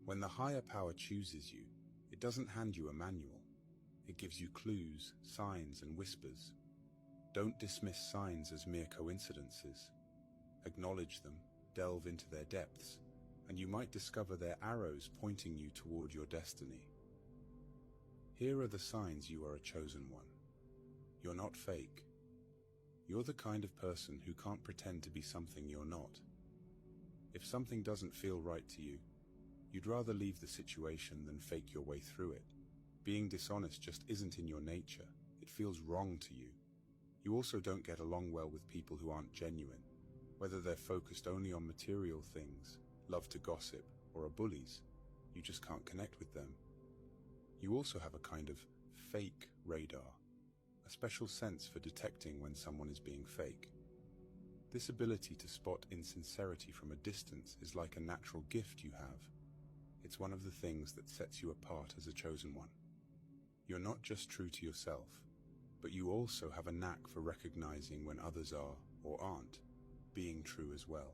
When the higher power chooses you, it doesn't hand you a manual. It gives you clues, signs, and whispers. Don't dismiss signs as mere coincidences. Acknowledge them, delve into their depths, and you might discover their arrows pointing you toward your destiny. Here are the signs you are a chosen one. You're not fake. You're the kind of person who can't pretend to be something you're not. If something doesn't feel right to you, you'd rather leave the situation than fake your way through it. Being dishonest just isn't in your nature. It feels wrong to you. You also don't get along well with people who aren't genuine, whether they're focused only on material things, love to gossip, or are bullies. You just can't connect with them. You also have a kind of fake radar, a special sense for detecting when someone is being fake. This ability to spot insincerity from a distance is like a natural gift you have. It's one of the things that sets you apart as a chosen one. You're not just true to yourself, but you also have a knack for recognizing when others are, or aren't, being true as well.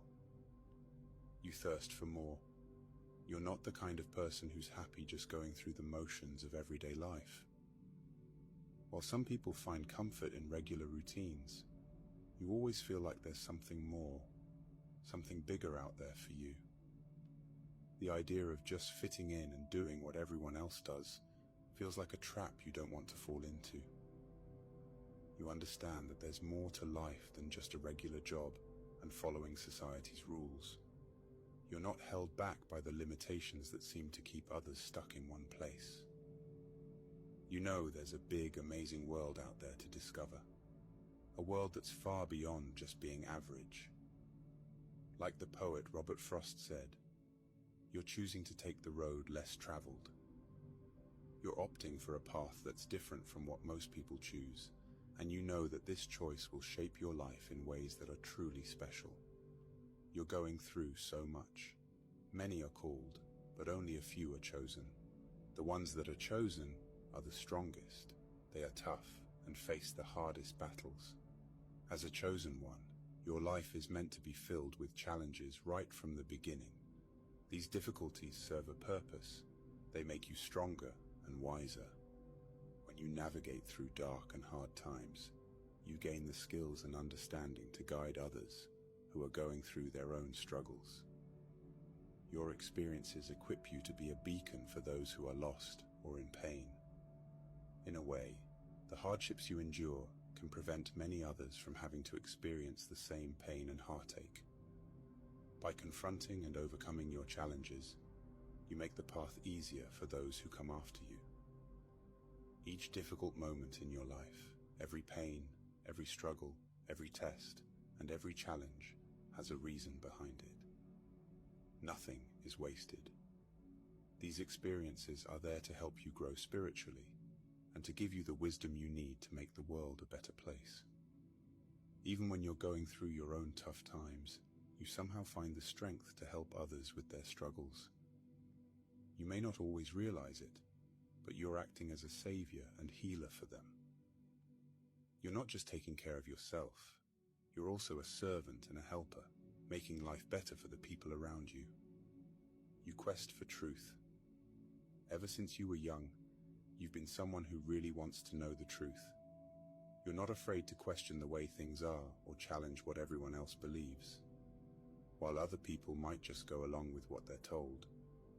You thirst for more. You're not the kind of person who's happy just going through the motions of everyday life. While some people find comfort in regular routines, you always feel like there's something more, something bigger out there for you. The idea of just fitting in and doing what everyone else does feels like a trap you don't want to fall into. You understand that there's more to life than just a regular job and following society's rules. You're not held back by the limitations that seem to keep others stuck in one place. You know there's a big, amazing world out there to discover. A world that's far beyond just being average. Like the poet Robert Frost said, you're choosing to take the road less traveled. You're opting for a path that's different from what most people choose, and you know that this choice will shape your life in ways that are truly special. You're going through so much. Many are called, but only a few are chosen. The ones that are chosen are the strongest. They are tough and face the hardest battles. As a chosen one, your life is meant to be filled with challenges right from the beginning. These difficulties serve a purpose. They make you stronger and wiser. When you navigate through dark and hard times, you gain the skills and understanding to guide others who are going through their own struggles. Your experiences equip you to be a beacon for those who are lost or in pain. In a way, the hardships you endure can prevent many others from having to experience the same pain and heartache. By confronting and overcoming your challenges, you make the path easier for those who come after you. Each difficult moment in your life, every pain, every struggle, every test, and every challenge has a reason behind it. Nothing is wasted. These experiences are there to help you grow spiritually and to give you the wisdom you need to make the world a better place. Even when you're going through your own tough times, you somehow find the strength to help others with their struggles. You may not always realize it, but you're acting as a savior and healer for them. You're not just taking care of yourself, you're also a servant and a helper, making life better for the people around you. You quest for truth. Ever since you were young, you've been someone who really wants to know the truth. You're not afraid to question the way things are or challenge what everyone else believes. While other people might just go along with what they're told,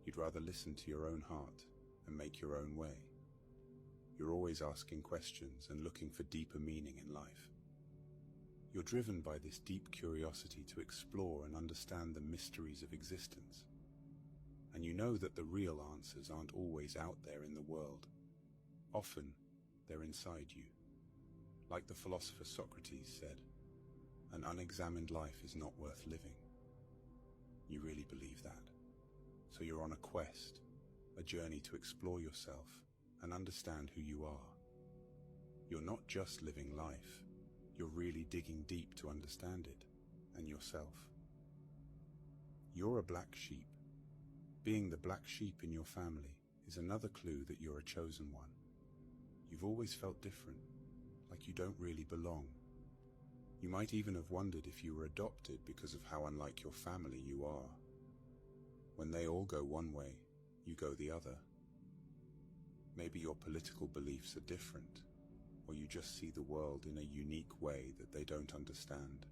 you'd rather listen to your own heart and make your own way. You're always asking questions and looking for deeper meaning in life. You're driven by this deep curiosity to explore and understand the mysteries of existence. And you know that the real answers aren't always out there in the world. Often, they're inside you. Like the philosopher Socrates said, an unexamined life is not worth living. You really believe that. So you're on a quest, a journey to explore yourself and understand who you are. You're not just living life, you're really digging deep to understand it and yourself. You're a black sheep. Being the black sheep in your family is another clue that you're a chosen one. You've always felt different, like you don't really belong. You might even have wondered if you were adopted because of how unlike your family you are. When they all go one way, you go the other. Maybe your political beliefs are different, or you just see the world in a unique way that they don't understand.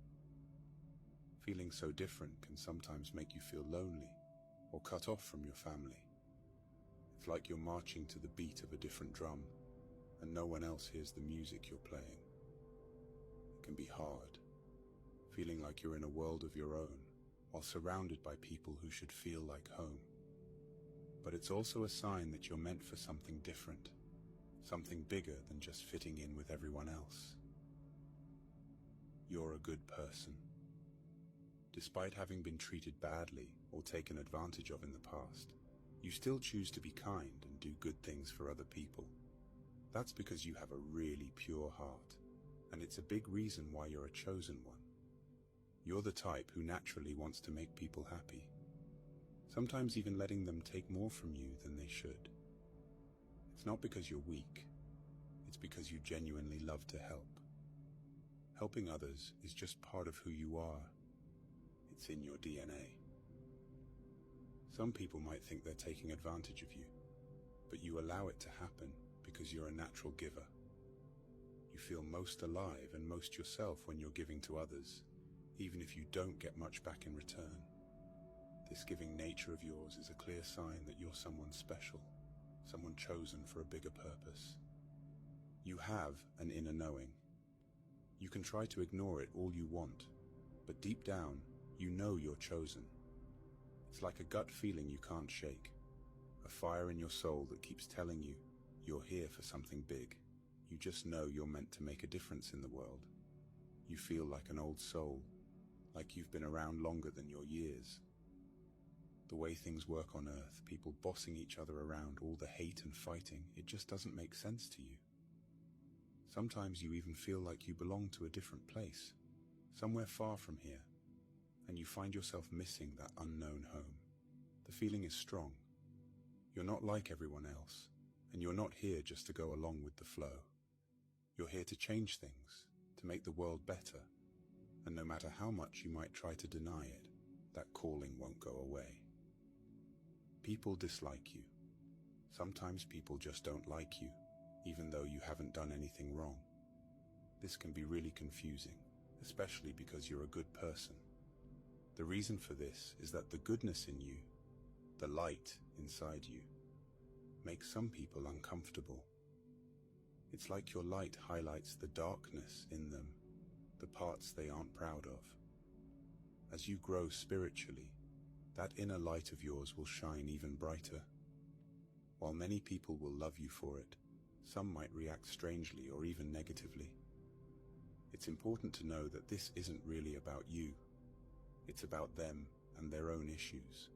Feeling so different can sometimes make you feel lonely or cut off from your family. It's like you're marching to the beat of a different drum, and no one else hears the music you're playing. It can be hard, feeling like you're in a world of your own, while surrounded by people who should feel like home. But it's also a sign that you're meant for something different, something bigger than just fitting in with everyone else. You're a good person. Despite having been treated badly or taken advantage of in the past, you still choose to be kind and do good things for other people. That's because you have a really pure heart, and it's a big reason why you're a chosen one. You're the type who naturally wants to make people happy, sometimes even letting them take more from you than they should. It's not because you're weak, it's because you genuinely love to help. Helping others is just part of who you are. It's in your DNA. Some people might think they're taking advantage of you, but you allow it to happen because you're a natural giver. You feel most alive and most yourself when you're giving to others, even if you don't get much back in return. This giving nature of yours is a clear sign that you're someone special, someone chosen for a bigger purpose. You have an inner knowing. You can try to ignore it all you want, but deep down, you know you're chosen. It's like a gut feeling you can't shake, a fire in your soul that keeps telling you you're here for something big. You just know you're meant to make a difference in the world. You feel like an old soul, like you've been around longer than your years. The way things work on Earth, people bossing each other around, all the hate and fighting, it just doesn't make sense to you. Sometimes you even feel like you belong to a different place, somewhere far from here, and you find yourself missing that unknown home. The feeling is strong. You're not like everyone else, and you're not here just to go along with the flow. You're here to change things, to make the world better, and no matter how much you might try to deny it, that calling won't go away. People dislike you. Sometimes people just don't like you, even though you haven't done anything wrong. This can be really confusing, especially because you're a good person. The reason for this is that the goodness in you, the light inside you, makes some people uncomfortable. It's like your light highlights the darkness in them, the parts they aren't proud of. As you grow spiritually, that inner light of yours will shine even brighter. While many people will love you for it, some might react strangely or even negatively. It's important to know that this isn't really about you. It's about them and their own issues.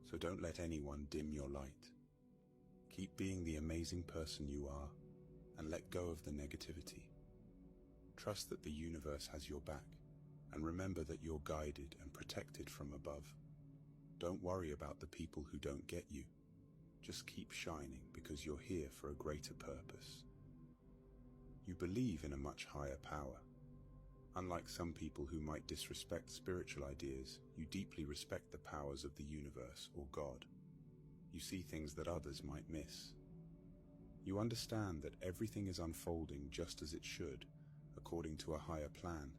So don't let anyone dim your light. Keep being the amazing person you are and let go of the negativity. Trust that the universe has your back, and remember that you're guided and protected from above. Don't worry about the people who don't get you. Just keep shining because you're here for a greater purpose. You believe in a much higher power. Unlike some people who might disrespect spiritual ideas, you deeply respect the powers of the universe or God. You see things that others might miss. You understand that everything is unfolding just as it should, according to a higher plan.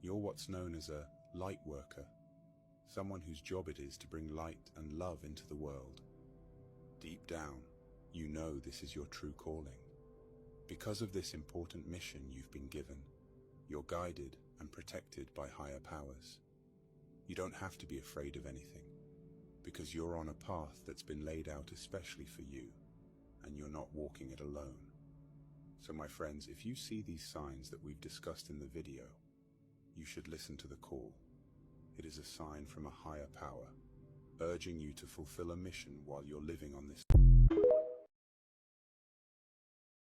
You're what's known as a light worker, someone whose job it is to bring light and love into the world. Deep down, you know this is your true calling. Because of this important mission you've been given, you're guided and protected by higher powers. You don't have to be afraid of anything, because you're on a path that's been laid out especially for you, and you're not walking it alone. So my friends, if you see these signs that we've discussed in the video, you should listen to the call. It is a sign from a higher power, urging you to fulfill a mission while you're living on this